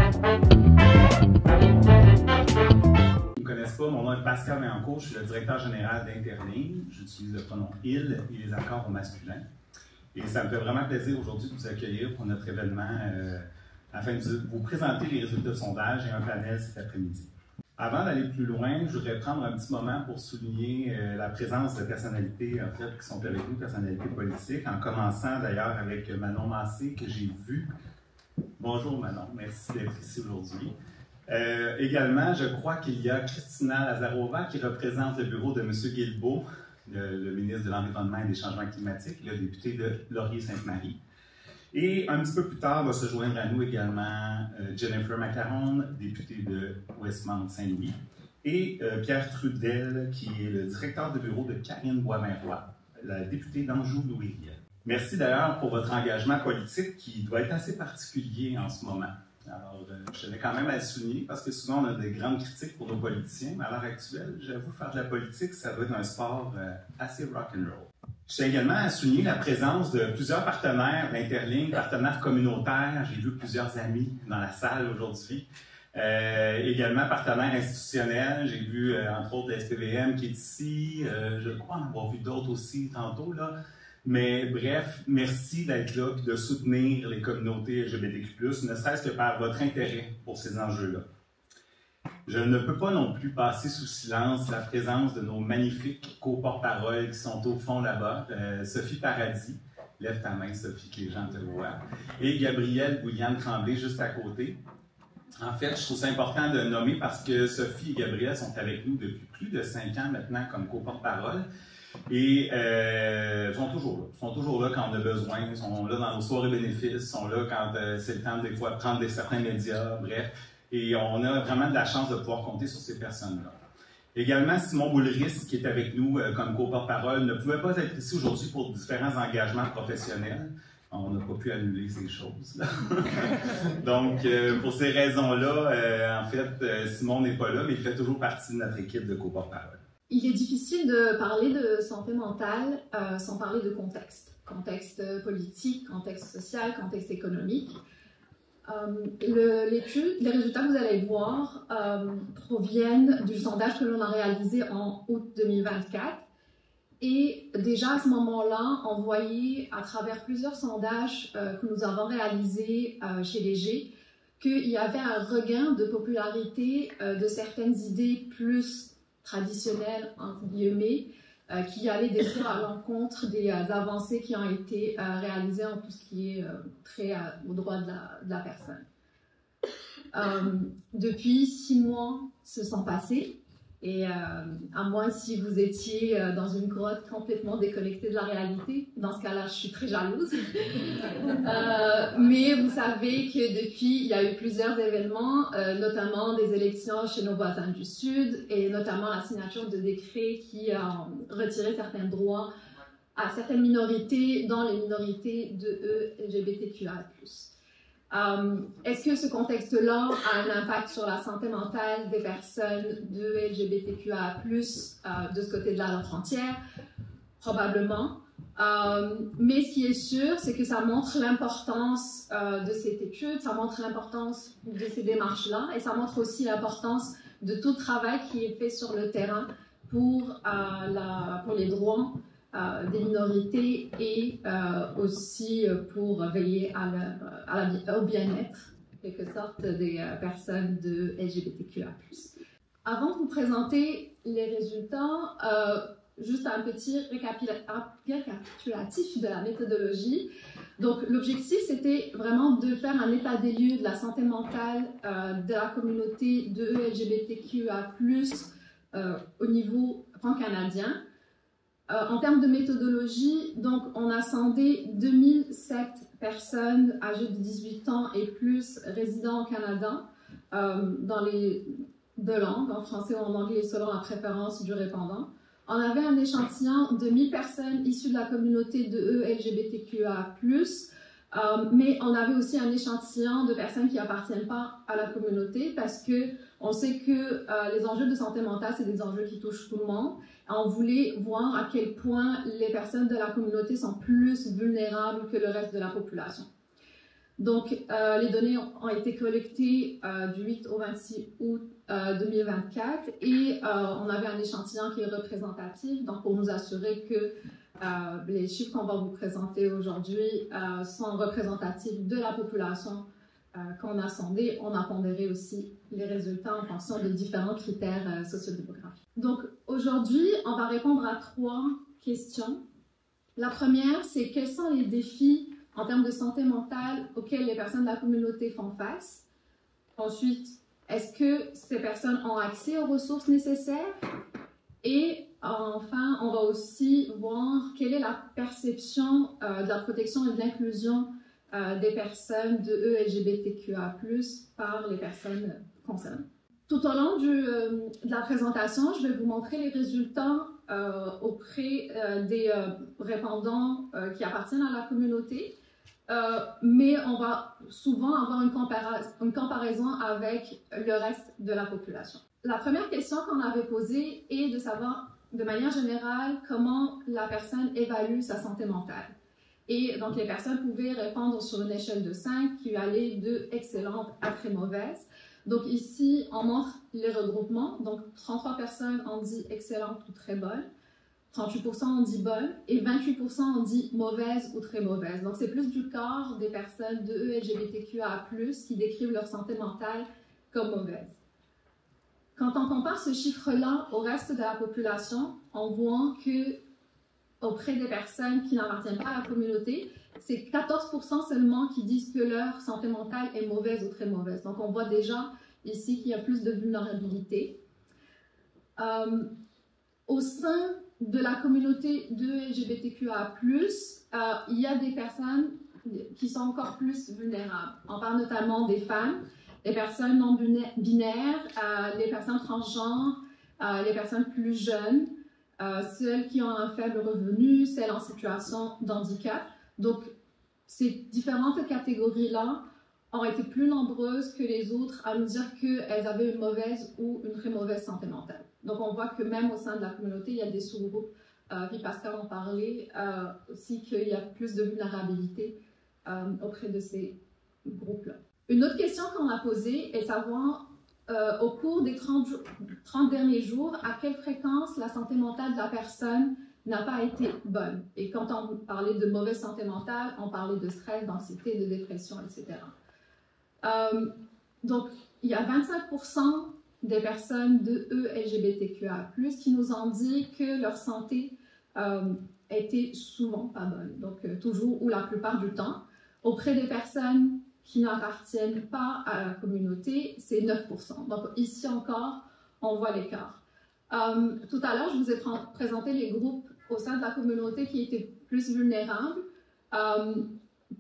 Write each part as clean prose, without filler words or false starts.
Qui ne me connaissent pas, mon nom est Pascal Vaillancourt, je suis le directeur général d'Interligne. J'utilise le pronom « il » et les accords au masculin. Et ça me fait vraiment plaisir aujourd'hui de vous accueillir pour notre événement afin de vous présenter les résultats de sondage et un panel cet après-midi. Avant d'aller plus loin, je voudrais prendre un petit moment pour souligner la présence de personnalités en fait, qui sont avec nous, personnalités politiques, en commençant d'ailleurs avec Manon Massé, que j'ai vu. Bonjour Manon, merci d'être ici aujourd'hui. Également, je crois qu'il y a Christina Lazarova qui représente le bureau de M. Guilbeault, le ministre de l'Environnement et des Changements climatiques, le député de Laurier-Sainte-Marie. Et un petit peu plus tard, va se joindre à nous également Jennifer Macaron, députée de Westmount-Saint-Louis, et Pierre Trudel, qui est le directeur de bureau de Karine Boisvin-Roy, la députée d'Anjou-Louisville. Merci d'ailleurs pour votre engagement politique qui doit être assez particulier en ce moment. Alors, je tenais quand même à le souligner parce que souvent on a des grandes critiques pour nos politiciens, mais à l'heure actuelle, j'avoue, faire de la politique, ça doit être un sport assez rock'n'roll. Je tiens également à souligner la présence de plusieurs partenaires d'Interligne, partenaires communautaires. J'ai vu plusieurs amis dans la salle aujourd'hui. Également partenaires institutionnels. J'ai vu entre autres la SPVM qui est ici. Je crois en avoir vu d'autres aussi tantôt, là. Mais bref, merci d'être là et de soutenir les communautés LGBTQ+, ne serait-ce que par votre intérêt pour ces enjeux-là. Je ne peux pas non plus passer sous silence la présence de nos magnifiques co-porte-paroles qui sont au fond là-bas. Sophie Paradis, lève ta main Sophie, que les gens te voient, et Gabrielle Bouliane-Tremblay juste à côté. En fait, je trouve ça important de nommer parce que Sophie et Gabrielle sont avec nous depuis plus de 5 ans maintenant comme co-porte-parole. Et sont toujours là quand on a besoin, ils sont là dans nos soirées bénéfices, sont là quand c'est le temps des fois de prendre certains médias, bref. Et on a vraiment de la chance de pouvoir compter sur ces personnes-là. Également, Simon Boulris, qui est avec nous comme co-porte-parole, ne pouvait pas être ici aujourd'hui pour différents engagements professionnels. On n'a pas pu annuler ces choses. Donc, pour ces raisons-là, en fait, Simon n'est pas là, mais il fait toujours partie de notre équipe de co-porte-parole. Il est difficile de parler de santé mentale sans parler de contexte. Contexte politique, contexte social, contexte économique. Les résultats que vous allez voir proviennent du sondage que l'on a réalisé en août 2024. Et déjà à ce moment-là, on voyait à travers plusieurs sondages que nous avons réalisés chez Léger qu'il y avait un regain de popularité de certaines idées plus traditionnelles, entre guillemets, qui allaient des fois à l'encontre des avancées qui ont été réalisées en tout ce qui est trait aux droits de la personne. Depuis 6 mois se sont passés, et à moins si vous étiez dans une grotte complètement déconnectée de la réalité, dans ce cas-là, je suis très jalouse. Mais vous savez que depuis, il y a eu plusieurs événements, notamment des élections chez nos voisins du Sud, et notamment la signature de décrets qui a retiré certains droits à certaines minorités, dont les minorités de LGBTQIA+. Est-ce que ce contexte-là a un impact sur la santé mentale des personnes de LGBTQIA+, de ce côté de la frontière? Probablement. Mais ce qui est sûr, c'est que ça montre l'importance de cette étude, ça montre l'importance de ces démarches-là, et ça montre aussi l'importance de tout le travail qui est fait sur le terrain pour les droits des minorités et aussi pour veiller au bien-être, en quelque sorte, des personnes de LGBTQIA+. Avant de vous présenter les résultats, juste un petit récapitulatif de la méthodologie. Donc, l'objectif, c'était vraiment de faire un état des lieux de la santé mentale de la communauté de LGBTQIA+, au niveau pan-canadien. En termes de méthodologie, donc, on a sondé 2007 personnes âgées de 18 ans et plus résidant au Canada dans les 2 langues, en français ou en anglais, selon la préférence du répondant. On avait un échantillon de 1000 personnes issues de la communauté de LGBTQIA+, mais on avait aussi un échantillon de personnes qui n'appartiennent pas à la communauté parce que on sait que les enjeux de santé mentale, c'est des enjeux qui touchent tout le monde. On voulait voir à quel point les personnes de la communauté sont plus vulnérables que le reste de la population. Donc, les données ont été collectées du 8 au 26 août 2024 et on avait un échantillon qui est représentatif, donc pour nous assurer que les chiffres qu'on va vous présenter aujourd'hui sont représentatifs de la population qu'on a sondée. On a pondéré aussi les résultats en fonction de différents critères sociodémographiques. Donc, aujourd'hui, on va répondre à 3 questions. La première, c'est quels sont les défis en termes de santé mentale auxquels les personnes de la communauté font face. Ensuite, est-ce que ces personnes ont accès aux ressources nécessaires? Et enfin, on va aussi voir quelle est la perception de la protection et de l'inclusion des personnes de LGBTQA+, par les personnes concernées. Tout au long de la présentation, je vais vous montrer les résultats auprès des répondants qui appartiennent à la communauté. Mais on va souvent avoir une comparaison avec le reste de la population. La première question qu'on avait posée est de savoir, de manière générale, comment la personne évalue sa santé mentale. Et donc, les personnes pouvaient répondre sur une échelle de 5 qui allait de excellente à très mauvaise. Donc, ici, on montre les regroupements. Donc, 33 personnes ont dit excellente ou très bonne. 38% ont dit bonne et 28% ont dit mauvaise ou très mauvaise. Donc, c'est plus du quart des personnes de LGBTQA+, qui décrivent leur santé mentale comme mauvaise. Quand on compare ce chiffre-là au reste de la population, on voit que auprès des personnes qui n'appartiennent pas à la communauté, c'est 14% seulement qui disent que leur santé mentale est mauvaise ou très mauvaise. Donc, on voit déjà ici qu'il y a plus de vulnérabilité. Au sein de la communauté de LGBTQA+, il y a des personnes qui sont encore plus vulnérables. On parle notamment des femmes, les personnes non binaires, les personnes transgenres, les personnes plus jeunes, celles qui ont un faible revenu, celles en situation de handicap. Donc, ces différentes catégories-là ont été plus nombreuses que les autres à nous dire qu'elles avaient une mauvaise ou une très mauvaise santé mentale. Donc, on voit que même au sein de la communauté, il y a des sous-groupes, puis Pascal en parlait, aussi qu'il y a plus de vulnérabilité auprès de ces groupes-là. Une autre question qu'on a posée est savoir, au cours des 30 derniers jours, à quelle fréquence la santé mentale de la personne n'a pas été bonne. Et quand on parlait de mauvaise santé mentale, on parlait de stress, d'anxiété, de dépression, etc. Donc, il y a 25% des personnes de LGBTQA+, qui nous ont dit que leur santé était souvent pas bonne, donc toujours ou la plupart du temps. Auprès des personnes qui n'appartiennent pas à la communauté, c'est 9%. Donc ici encore, on voit l'écart. Tout à l'heure, je vous ai présenté les groupes au sein de la communauté qui étaient plus vulnérables.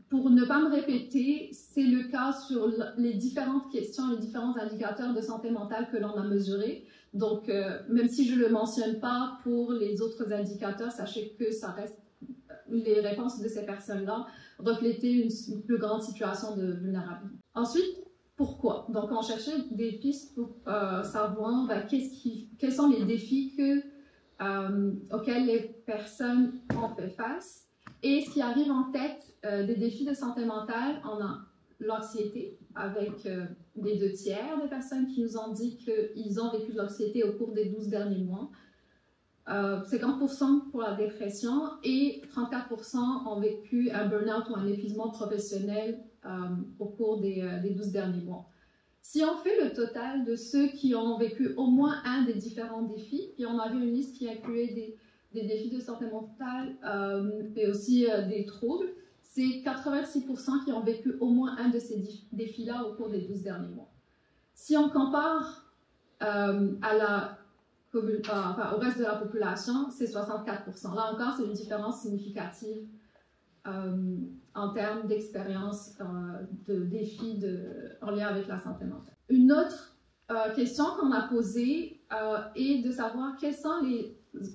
Pour ne pas me répéter, c'est le cas sur les différentes questions, les différents indicateurs de santé mentale que l'on a mesurés. Donc, même si je ne le mentionne pas pour les autres indicateurs, sachez que ça reste, les réponses de ces personnes-là reflétaient une plus grande situation de vulnérabilité. Ensuite, pourquoi? Donc, on cherchait des pistes pour savoir quels sont les défis auxquels les personnes ont fait face. Et ce qui arrive en tête des défis de santé mentale, on a l'anxiété, avec les 2/3 des personnes qui nous ont dit qu'ils ont vécu de l'anxiété au cours des 12 derniers mois. 50% pour la dépression et 34% ont vécu un burn-out ou un épuisement professionnel au cours des 12 derniers mois. Si on fait le total de ceux qui ont vécu au moins un des différents défis, et on avait une liste qui incluait des défis de santé mentale, mais aussi des troubles, c'est 86% qui ont vécu au moins un de ces défis-là au cours des 12 derniers mois. Si on compare au reste de la population, c'est 64%. Là encore, c'est une différence significative en termes d'expérience de défis en lien avec la santé mentale. Une autre question qu'on a posée est de savoir quels sont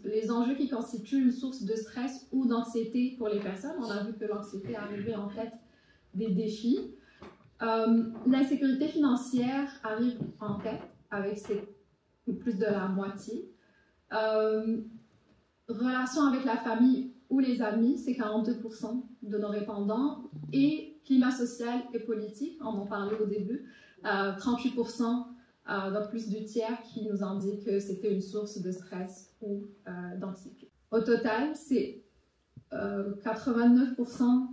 les enjeux qui constituent une source de stress ou d'anxiété pour les personnes. On a vu que l'anxiété arrivait en tête des défis. L'insécurité financière arrive en tête avec plus de la moitié. Relation avec la famille ou les amis, c'est 42% de nos répondants. Et climat social et politique, on en parlait au début, 38%, donc plus du tiers qui nous ont dit que c'était une source de stress ou d'anxiété. Au total, c'est 89%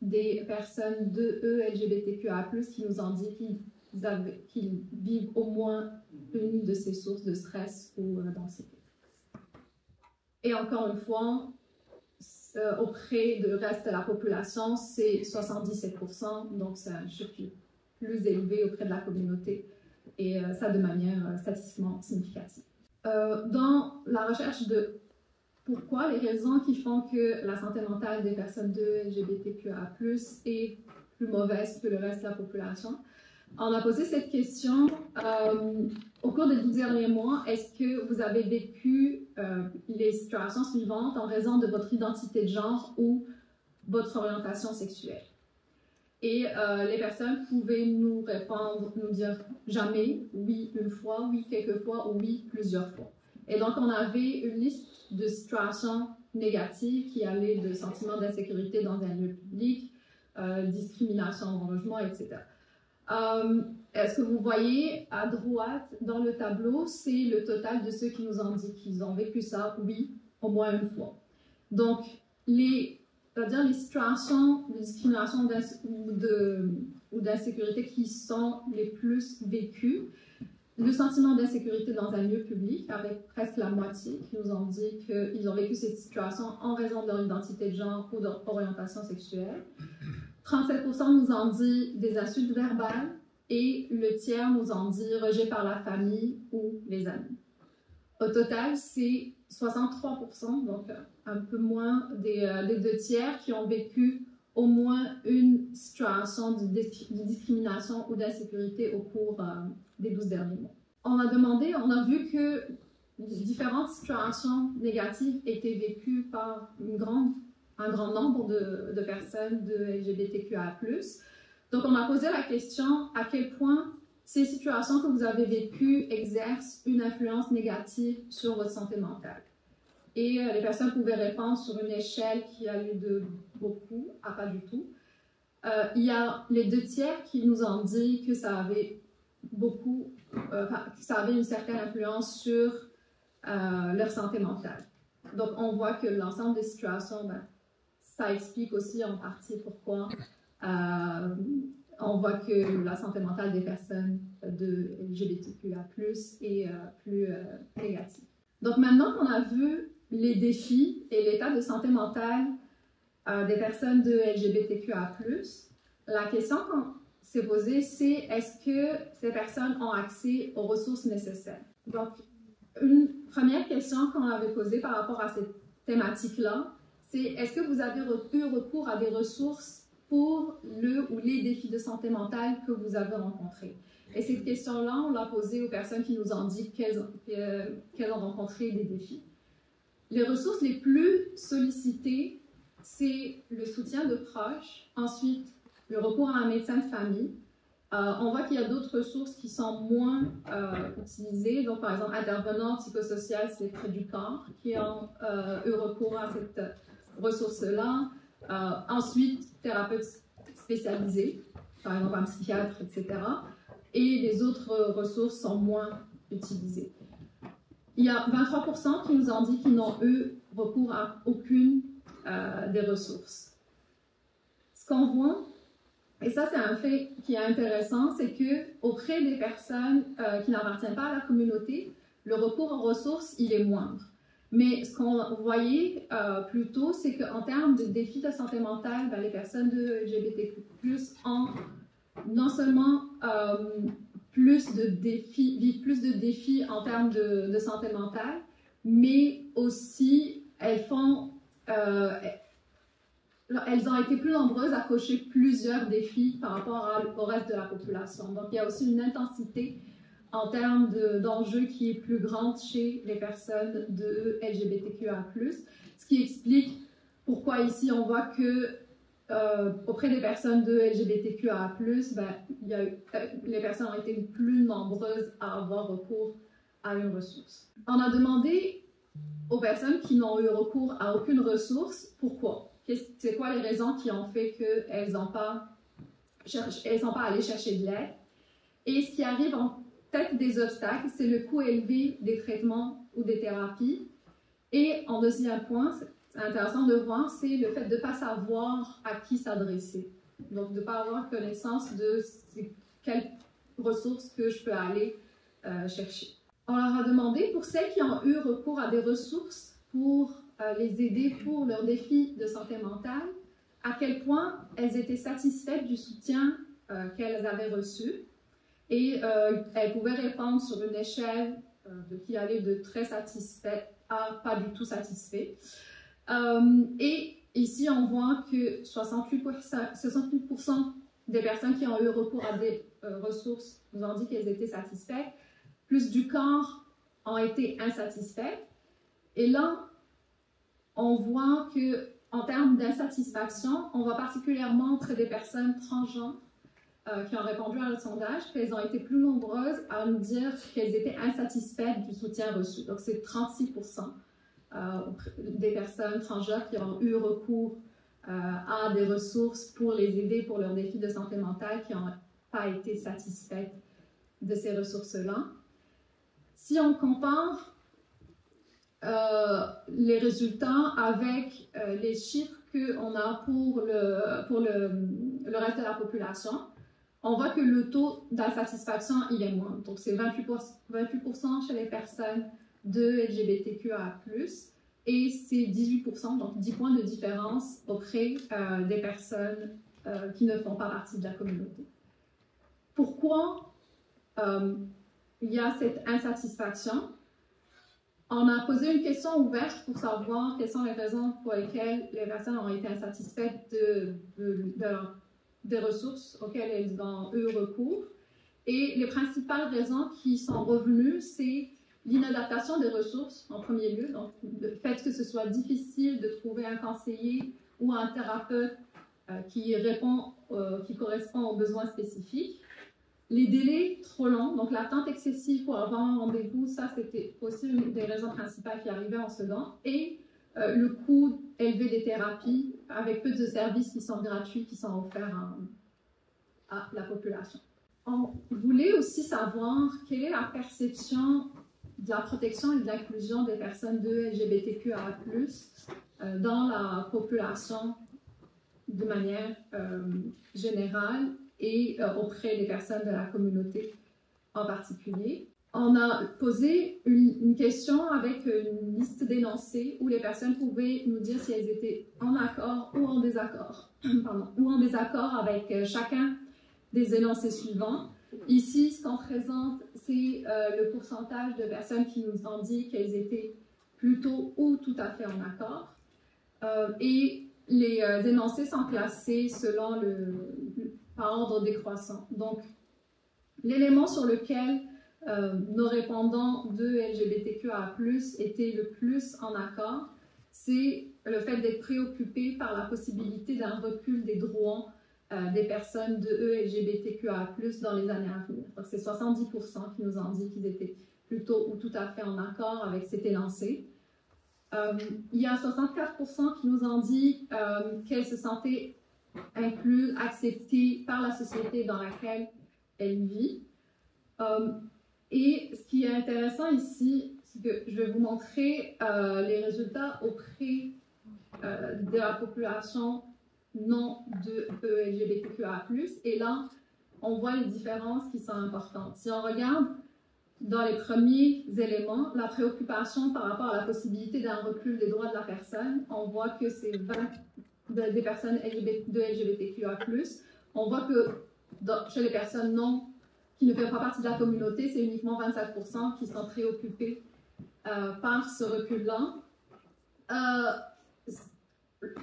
des personnes de LGBTQIA+, qui nous ont dit qu'ils vivent au moins une de ces sources de stress ou d'anxiété. Et encore une fois, auprès du reste de la population, c'est 77%, donc c'est un chiffre plus élevé auprès de la communauté, et ça de manière statistiquement significative. Dans la recherche de pourquoi les raisons qui font que la santé mentale des personnes de LGBTQIA+ est plus mauvaise que le reste de la population, on a posé cette question au cours des 12 derniers mois. Est-ce que vous avez vécu les situations suivantes en raison de votre identité de genre ou votre orientation sexuelle? Et les personnes pouvaient nous répondre, nous dire jamais, oui une fois, oui quelques fois ou oui plusieurs fois. Et donc on avait une liste de situations négatives qui allaient de sentiments d'insécurité dans un lieu public, discrimination en logement, etc. Est-ce que vous voyez à droite dans le tableau, c'est le total de ceux qui nous ont dit qu'ils ont vécu ça, oui, au moins une fois. Donc, c'est-à-dire les situations de discrimination ou d'insécurité qui sont les plus vécues, le sentiment d'insécurité dans un lieu public, avec presque la moitié qui nous ont dit qu'ils ont vécu cette situation en raison de leur identité de genre ou de leur orientation sexuelle. 37% nous ont dit des insultes verbales et le tiers nous ont dit rejet par la famille ou les amis. Au total, c'est 63%, donc un peu moins des deux tiers qui ont vécu au moins une situation de discrimination ou d'insécurité au cours des 12 derniers mois. On a vu que différentes situations négatives étaient vécues par un grand nombre de personnes de LGBTQIA+. Donc, on a posé la question à quel point ces situations que vous avez vécues exercent une influence négative sur votre santé mentale. Et les personnes pouvaient répondre sur une échelle qui allait de beaucoup à pas du tout. Il y a les deux tiers qui nous ont dit que ça avait ça avait une certaine influence sur leur santé mentale. Donc, on voit que l'ensemble des situations, ça explique aussi en partie pourquoi on voit que la santé mentale des personnes de LGBTQIA+ est plus négative. Donc, maintenant qu'on a vu les défis et l'état de santé mentale des personnes de LGBTQIA+, la question qu'on s'est posée, c'est est-ce que ces personnes ont accès aux ressources nécessaires? Donc, une première question qu'on avait posée par rapport à cette thématique-là, c'est est-ce que vous avez eu recours à des ressources pour le ou les défis de santé mentale que vous avez rencontrés? Et cette question-là, on l'a posée aux personnes qui nous ont dit qu'elles ont rencontré des défis. Les ressources les plus sollicitées, c'est le soutien de proches, ensuite le recours à un médecin de famille. On voit qu'il y a d'autres ressources qui sont moins utilisées. Donc, par exemple, intervenants psychosociaux, c'est près du corps, qui ont eu recours à cette ressource-là. Ensuite, thérapeutes spécialisés, par exemple un psychiatre, etc. Et les autres ressources sont moins utilisées. Il y a 23% qui nous ont dit qu'ils n'ont eu recours à aucune des ressources. Ce qu'on voit, et ça c'est un fait qui est intéressant, c'est qu'auprès des personnes qui n'appartiennent pas à la communauté, le recours aux ressources, il est moindre. Mais ce qu'on voyait plus tôt, c'est qu'en termes de défis de santé mentale, les personnes de LGBTQ+, ont non seulement vivent plus de défis en termes de santé mentale, mais aussi elles ont été plus nombreuses à cocher plusieurs défis par rapport au reste de la population. Donc il y a aussi une intensité en termes d'enjeux qui est plus grande chez les personnes de LGBTQIA+, ce qui explique pourquoi ici on voit que auprès des personnes de LGBTQIA+, les personnes ont été plus nombreuses à avoir recours à une ressource. On a demandé aux personnes qui n'ont eu recours à aucune ressource, pourquoi? C'est quoi les raisons qui ont fait qu'elles n'ont pas sont pas allées chercher de l'aide. Et ce qui arrive en tête des obstacles, c'est le coût élevé des traitements ou des thérapies. Et en deuxième point, c'est intéressant de voir, c'est le fait de ne pas savoir à qui s'adresser. Donc, de ne pas avoir connaissance de quelles ressources que je peux aller chercher. On leur a demandé, pour celles qui ont eu recours à des ressources pour les aider pour leurs défis de santé mentale, à quel point elles étaient satisfaites du soutien qu'elles avaient reçu. Et elles pouvaient répondre sur une échelle qui allait de très satisfait à pas du tout satisfait. Et ici, on voit que 68% des personnes qui ont eu recours à des ressources nous ont dit qu'elles étaient satisfaites. Plus du quart ont été insatisfaites. Et là, on voit qu'en termes d'insatisfaction, on voit particulièrement entre des personnes transgenres qui ont répondu à notre sondage, qu'elles ont été plus nombreuses à nous dire qu'elles étaient insatisfaites du soutien reçu. Donc, c'est 36% des personnes transgenres qui ont eu recours à des ressources pour les aider pour leurs défis de santé mentale qui n'ont pas été satisfaites de ces ressources-là. Si on compare les résultats avec les chiffres qu'on a pour le reste de la population, on voit que le taux d'insatisfaction il est moindre. Donc, c'est 28% chez les personnes de LGBTQIA+, et c'est 18%, donc 10 points de différence auprès des personnes qui ne font pas partie de la communauté. Pourquoi il y a cette insatisfaction? On a posé une question ouverte pour savoir quelles sont les raisons pour lesquelles les personnes ont été insatisfaites des ressources auxquelles elles ont eu recours. Et les principales raisons qui sont revenues, c'est l'inadaptation des ressources en premier lieu, donc le fait que ce soit difficile de trouver un conseiller ou un thérapeute qui correspond aux besoins spécifiques. Les délais trop longs, donc l'attente excessive pour avoir un rendez-vous, ça c'était aussi une des raisons principales qui arrivaient en second. Et le coût élevé des thérapies avec peu de services qui sont gratuits, qui sont offerts à la population. On voulait aussi savoir quelle est la perception de la protection et de l'inclusion des personnes de LGBTQIA+, dans la population de manière générale et auprès des personnes de la communauté en particulier. On a posé une question avec une liste d'énoncés où les personnes pouvaient nous dire si elles étaient en accord ou en désaccord, avec chacun des énoncés suivants. Ici, ce qu'on présente, c'est le pourcentage de personnes qui nous ont dit qu'elles étaient plutôt ou tout à fait en accord. Et les énoncés sont classés selon par ordre décroissant. Donc, l'élément sur lequel nos répondants de LGBTQIA+, étaient le plus en accord, c'est le fait d'être préoccupés par la possibilité d'un recul des droits des personnes de LGBTQIA+, dans les années à venir. Donc, c'est 70% qui nous ont dit qu'ils étaient plutôt ou tout à fait en accord avec cet énoncé. Il y a 64% qui nous ont dit qu'elles se sentaient incluses, acceptées par la société dans laquelle elles vivent. Et ce qui est intéressant ici, c'est que je vais vous montrer les résultats auprès de la population non de LGBTQIA+. Et là, on voit les différences qui sont importantes. Si on regarde dans les premiers éléments, la préoccupation par rapport à la possibilité d'un recul des droits de la personne, on voit que c'est des personnes de LGBTQIA+. On voit que chez les personnes qui ne font pas partie de la communauté, c'est uniquement 27% qui sont préoccupés par ce recul-là.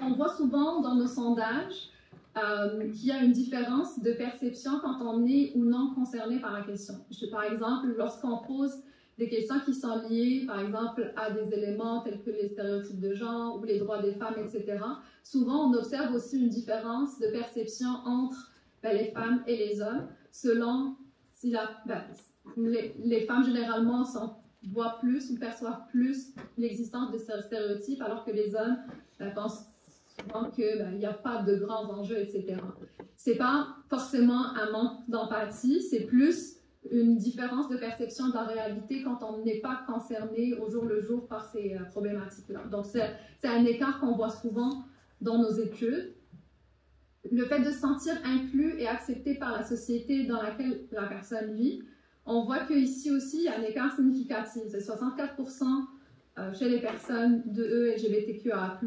On voit souvent dans nos sondages qu'il y a une différence de perception quand on est ou non concerné par la question. Par exemple, lorsqu'on pose des questions qui sont liées, par exemple, à des éléments tels que les stéréotypes de genre ou les droits des femmes, etc., souvent on observe aussi une différence de perception entre les femmes et les hommes, selon si les femmes généralement voient plus ou perçoivent plus l'existence de ces stéréotypes, alors que les hommes pensent souvent qu'il n'y a pas de grands enjeux, etc. C'est pas forcément un manque d'empathie, c'est plus une différence de perception de la réalité quand on n'est pas concerné au jour le jour par ces problématiques-là. Donc, c'est un écart qu'on voit souvent dans nos études. Le fait de se sentir inclus et accepté par la société dans laquelle la personne vit, on voit qu'ici aussi, il y a un écart significatif. C'est 64% chez les personnes de LGBTQIA+,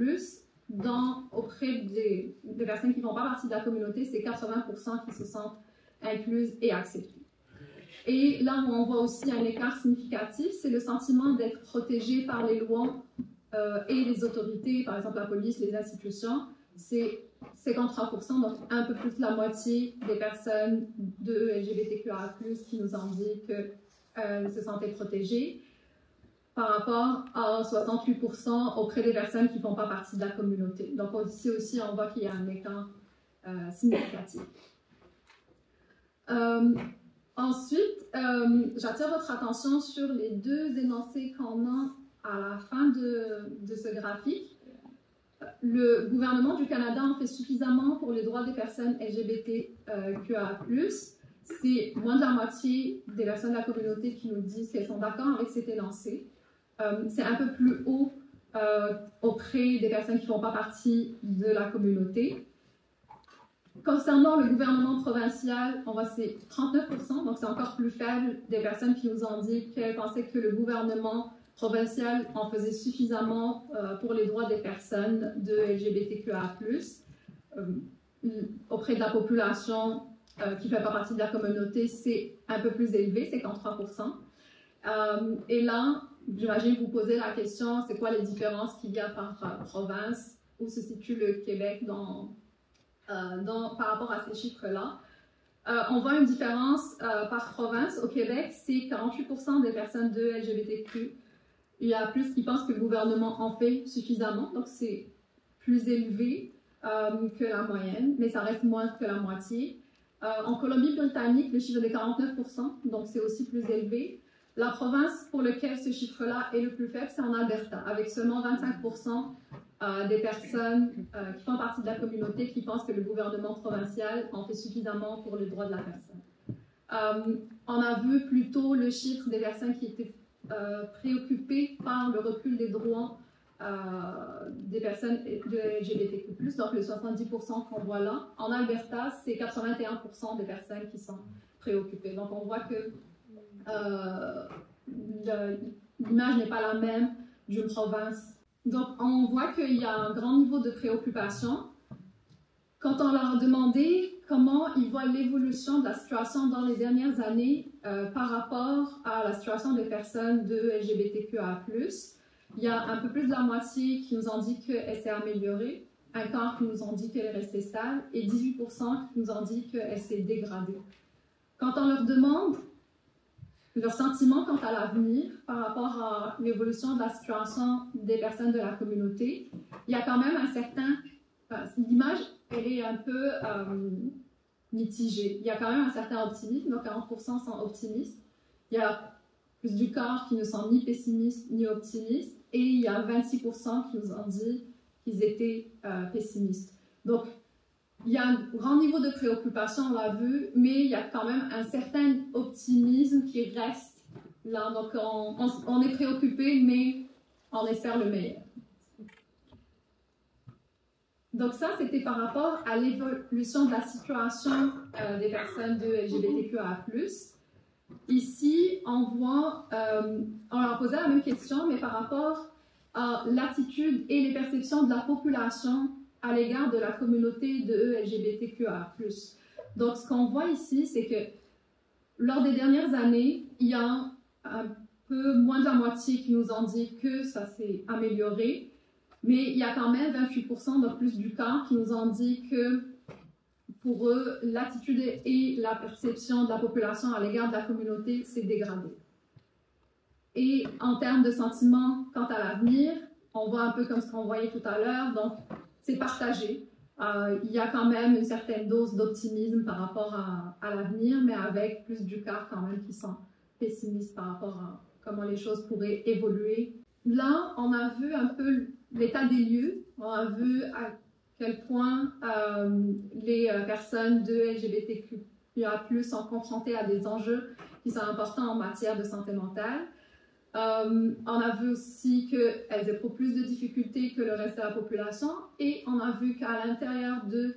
auprès des personnes qui ne font pas partie de la communauté, c'est 80% qui se sentent incluses et acceptées. Et là où on voit aussi un écart significatif, c'est le sentiment d'être protégé par les lois et les autorités, par exemple la police, les institutions. C'est 53%, donc un peu plus de la moitié des personnes de LGBTQIA+, qui nous ont dit qu'elles se sentaient protégées, par rapport à 68% auprès des personnes qui ne font pas partie de la communauté. Donc ici aussi, on voit qu'il y a un écart significatif. Ensuite, j'attire votre attention sur les deux énoncés qu'on a à la fin de ce graphique. Le gouvernement du Canada en fait suffisamment pour les droits des personnes LGBTQIA+. C'est moins de la moitié des personnes de la communauté qui nous disent qu'elles sont d'accord avec cet énoncé. C'est un peu plus haut auprès des personnes qui ne font pas partie de la communauté. Concernant le gouvernement provincial, on voit c'est 39%, donc c'est encore plus faible des personnes qui nous ont dit qu'elles pensaient que le gouvernement provincial en faisait suffisamment pour les droits des personnes de LGBTQIA+. Auprès de la population qui ne fait pas partie de la communauté, c'est un peu plus élevé, 53%. Et là, j'imagine vous posez la question, c'est quoi les différences qu'il y a par province? Où se situe le Québec par rapport à ces chiffres-là? On voit une différence par province. Au Québec, c'est 48% des personnes de LGBTQ. Il y a plus qui pensent que le gouvernement en fait suffisamment, donc c'est plus élevé que la moyenne, mais ça reste moins que la moitié. En Colombie-Britannique, le chiffre est de 49%, donc c'est aussi plus élevé. La province pour laquelle ce chiffre-là est le plus faible, c'est en Alberta, avec seulement 25% des personnes qui font partie de la communauté qui pensent que le gouvernement provincial en fait suffisamment pour les droits de la personne. On a vu plutôt le chiffre des personnes qui étaient préoccupées par le recul des droits des personnes de LGBTQ+, donc le 70% qu'on voit là. En Alberta, c'est 81% des personnes qui sont préoccupées. Donc on voit que l'image n'est pas la même d'une province. Donc on voit qu'il y a un grand niveau de préoccupation. Quand on leur a demandé comment ils voient l'évolution de la situation dans les dernières années par rapport à la situation des personnes de LGBTQIA+, il y a un peu plus de la moitié qui nous ont dit qu'elle s'est améliorée, un quart qui nous ont dit qu'elle est restée stable et 18% qui nous ont dit qu'elle s'est dégradée. Quand on leur demande leur sentiment quant à l'avenir par rapport à l'évolution de la situation des personnes de la communauté, il y a quand même un certain... l'image, elle est un peu mitigée. Il y a quand même un certain optimisme, donc 40% sont optimistes. Il y a plus du quart qui ne sont ni pessimistes ni optimistes, et il y a 26% qui nous ont dit qu'ils étaient pessimistes. Donc, il y a un grand niveau de préoccupation, on l'a vu, mais il y a quand même un certain optimisme qui reste là. Donc, on est préoccupé, mais on espère le meilleur. Donc ça, c'était par rapport à l'évolution de la situation des personnes de LGBTQIA+. Ici, on voit, on leur posait la même question, mais par rapport à l'attitude et les perceptions de la population à l'égard de la communauté de LGBTQIA+. Donc, ce qu'on voit ici, c'est que lors des dernières années, il y a un peu moins de la moitié qui nous ont dit que ça s'est amélioré, mais il y a quand même 28%, donc plus du quart, qui nous ont dit que pour eux, l'attitude et la perception de la population à l'égard de la communauté s'est dégradée. Et en termes de sentiments quant à l'avenir, on voit un peu comme ce qu'on voyait tout à l'heure, donc c'est partagé. Il y a quand même une certaine dose d'optimisme par rapport à l'avenir, mais avec plus du quart quand même qui sont pessimistes par rapport à comment les choses pourraient évoluer. Là, on a vu un peu l'état des lieux, on a vu quel point les personnes de LGBTQIA+, sont confrontées à des enjeux qui sont importants en matière de santé mentale. On a vu aussi qu'elles éprouvent plus de difficultés que le reste de la population et on a vu qu'à l'intérieur de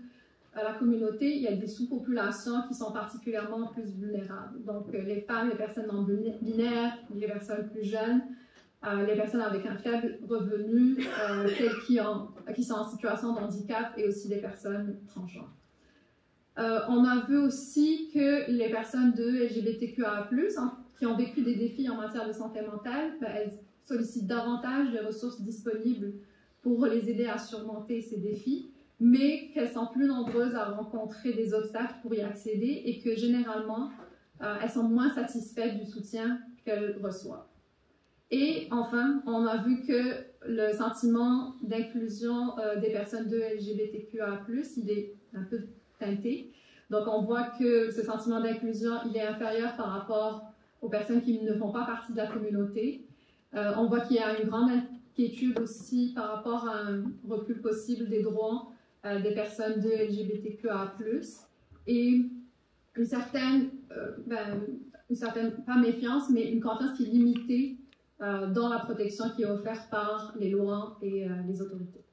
la communauté, il y a des sous-populations qui sont particulièrement plus vulnérables. Donc, les femmes, les personnes non binaires, les personnes plus jeunes, les personnes avec un faible revenu, celles qui sont en situation de handicap et aussi les personnes transgenres. On a vu aussi que les personnes de LGBTQIA+, qui ont vécu des défis en matière de santé mentale, elles sollicitent davantage de ressources disponibles pour les aider à surmonter ces défis, mais qu'elles sont plus nombreuses à rencontrer des obstacles pour y accéder et que généralement, elles sont moins satisfaites du soutien qu'elles reçoivent. Et enfin, on a vu que le sentiment d'inclusion des personnes de LGBTQIA+, il est un peu teinté. Donc, on voit que ce sentiment d'inclusion, il est inférieur par rapport aux personnes qui ne font pas partie de la communauté. On voit qu'il y a une grande inquiétude aussi par rapport à un recul possible des droits des personnes de LGBTQIA+, et une certaine, pas méfiance, mais une confiance qui est limitée dans la protection qui est offerte par les lois et les autorités.